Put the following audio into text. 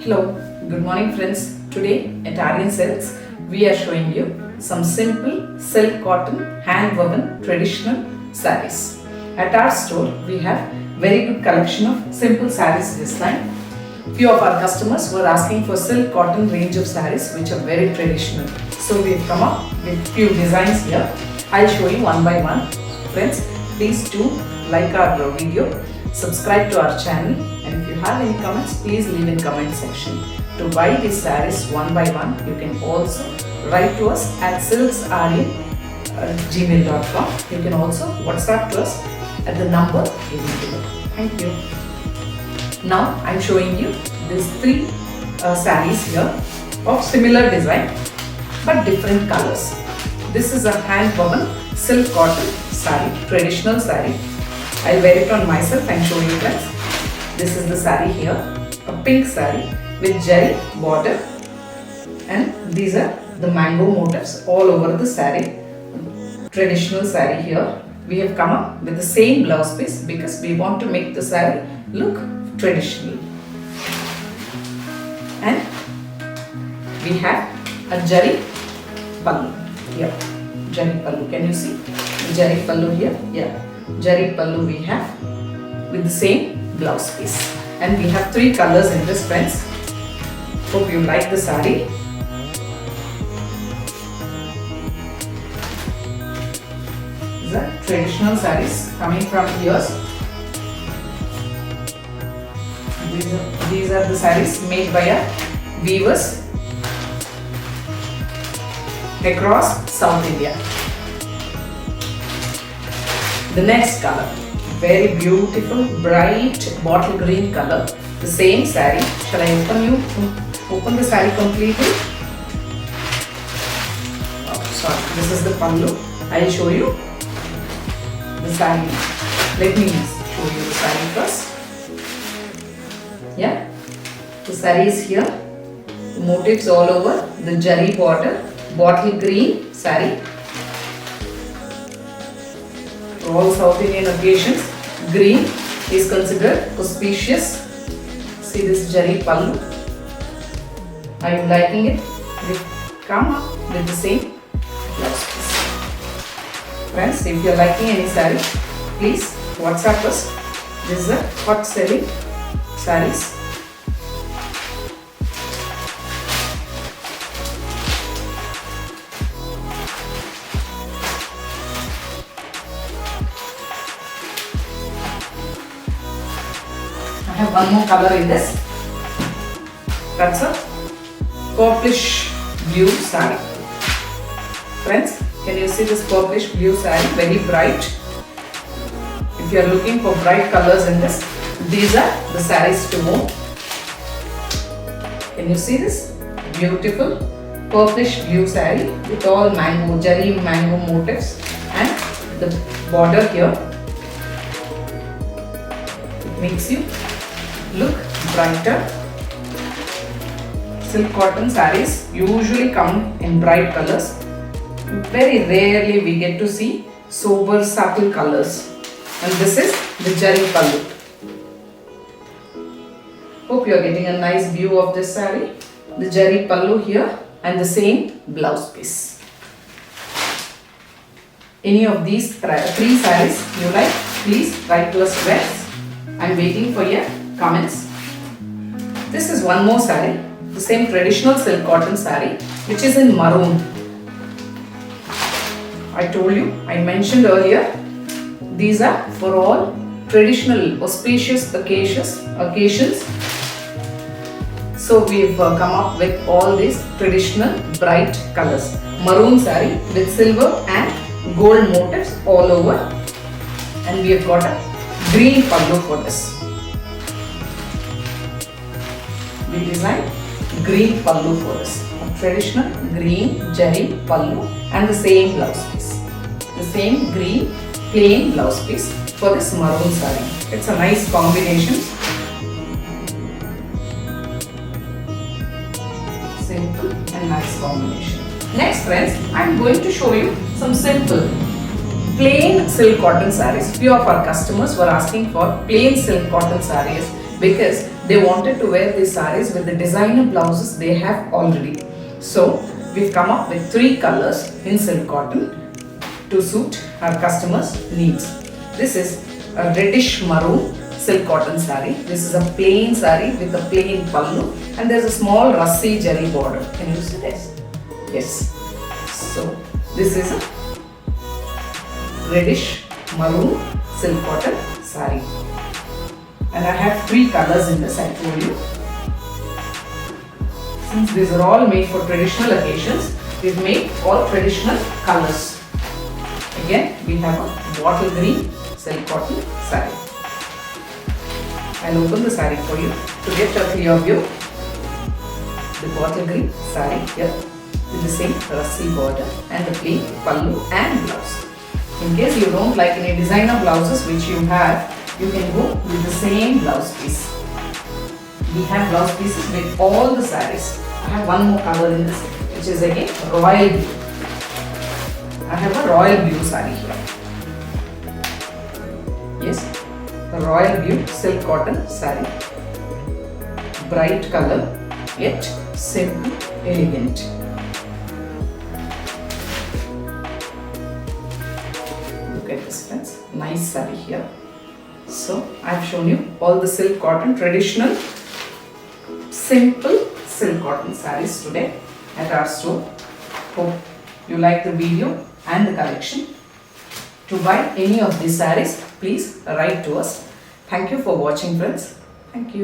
Hello, good morning friends. Today at Aryan Silks, we are showing you some simple silk cotton hand woven traditional sarees. At our store, we have very good collection of simple sarees this time. Few of our customers were asking for silk cotton range of sarees which are very traditional. So we've come up with few designs here. I'll show you one by one. Friends, please do like our video, subscribe to our channel, and if you have any comments, please leave in comment section. To buy these sarees one by one, you can also write to us at silksaryan@gmail.com. You can also WhatsApp to us at the number given below. Thank you. Now I'm showing you these three sarees here of similar design but different colors. This is a hand woven silk cotton saree, traditional saree. I'll wear it on myself and show you friends. This is the saree here, a pink saree with jari border, and these are the mango motifs all over the saree. Traditional saree here. We have come up with the same blouse piece because we want to make the saree look traditional. And we have a jari pallu here. Jari pallu. Can you see? Jari pallu here. Yeah. Jari pallu we have with the same blouse piece. And we have three colors in this, friends. Hope you like the saree. These are traditional sarees coming from yours. These are the sarees made by our weavers across South India. The next color, very beautiful bright bottle green color. The same saree. Shall I open the saree completely? Oh, sorry. This is the pallu. I'll show you the saree. Let me show you the saree first. Yeah, the saree is here. The motifs all over. The jari border, bottle green saree. For all South Indian occasions, green is considered auspicious. See this jari pallu. Are you liking it? We come up with the same blouse piece. Friends, if you are liking any saree, please WhatsApp us. This is a hot selling sarees. I have one more color in this. That's a purplish blue saree. Friends, can you see this purplish blue saree? Very bright. If you are looking for bright colors in this, these are the sarees to own. Can you see this? Beautiful purplish blue saree with all mango, jari mango motifs, and the border here. It makes you look brighter. Silk cotton sarees usually come in bright colors. Very rarely we get to see sober, subtle colors. And this is the jari pallu. Hope you are getting a nice view of this saree. The jari pallu here and the same blouse piece. Any of these three sarees you like, please write to us, friends. I'm waiting for your comments. This is one more saree, the same traditional silk cotton saree, which is in maroon. I told you, I mentioned earlier, these are for all traditional auspicious occasions. So we've come up with all these traditional bright colors. Maroon saree with silver and gold motifs all over. And we have got a green pallu for this. We designed green pallu for this. A traditional green jari pallu and the same blouse piece. The same green plain blouse piece for this maroon saree. It's a nice combination. Simple and nice combination. Next, friends, I'm going to show you some simple plain silk cotton sarees. Few of our customers were asking for plain silk cotton sarees because they wanted to wear these sarees with the designer blouses they have already. So we've come up with 3 colors in silk cotton to suit our customers' needs. This is a reddish maroon silk cotton saree. This is a plain saree with a plain pallu, and there's a small rusty jari border. Can you see this? Yes. So this is a reddish maroon silk cotton saree, and I have 3 colors in this, I told you. Since these are all made for traditional occasions, we've made all traditional colors. Again, we have a bottle green silk cotton saree. I'll open the saree for you to get a clear view. The bottle green saree here with the same rusty border and the plain pallu and blouse. In case you don't like any designer blouses which you have, you can go with the same blouse piece. We have blouse pieces with all the sarees. I have one more color in this, which is again royal blue. I have a royal blue saree here. Yes, a royal blue silk cotton saree. Bright color, yet simple, elegant. Look at this, friends. Nice saree here. So I have shown you all the silk cotton traditional simple silk cotton sarees today at our store. Hope you like the video and the collection. To buy any of these sarees, please write to us. Thank you for watching, friends. Thank you.